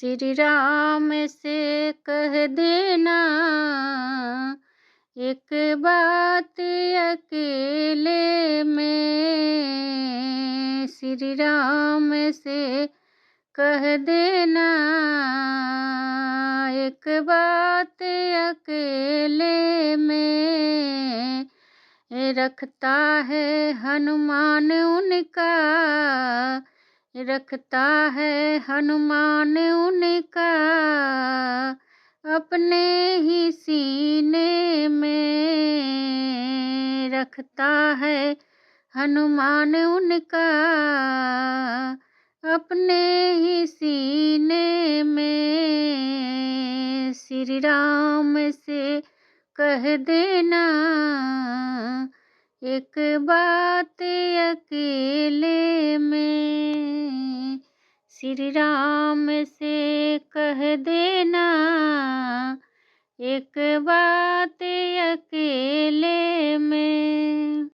श्री राम से कह देना एक बात अकेले में। श्री राम से कह देना एक बात अकेले में। रखता है हनुमान उनका, रखता है हनुमान उनका अपने ही सीने में। रखता है हनुमान उनका अपने ही सीने में। श्री राम से कह देना एक बात अकेले में। श्री राम से कह देना एक बात अकेले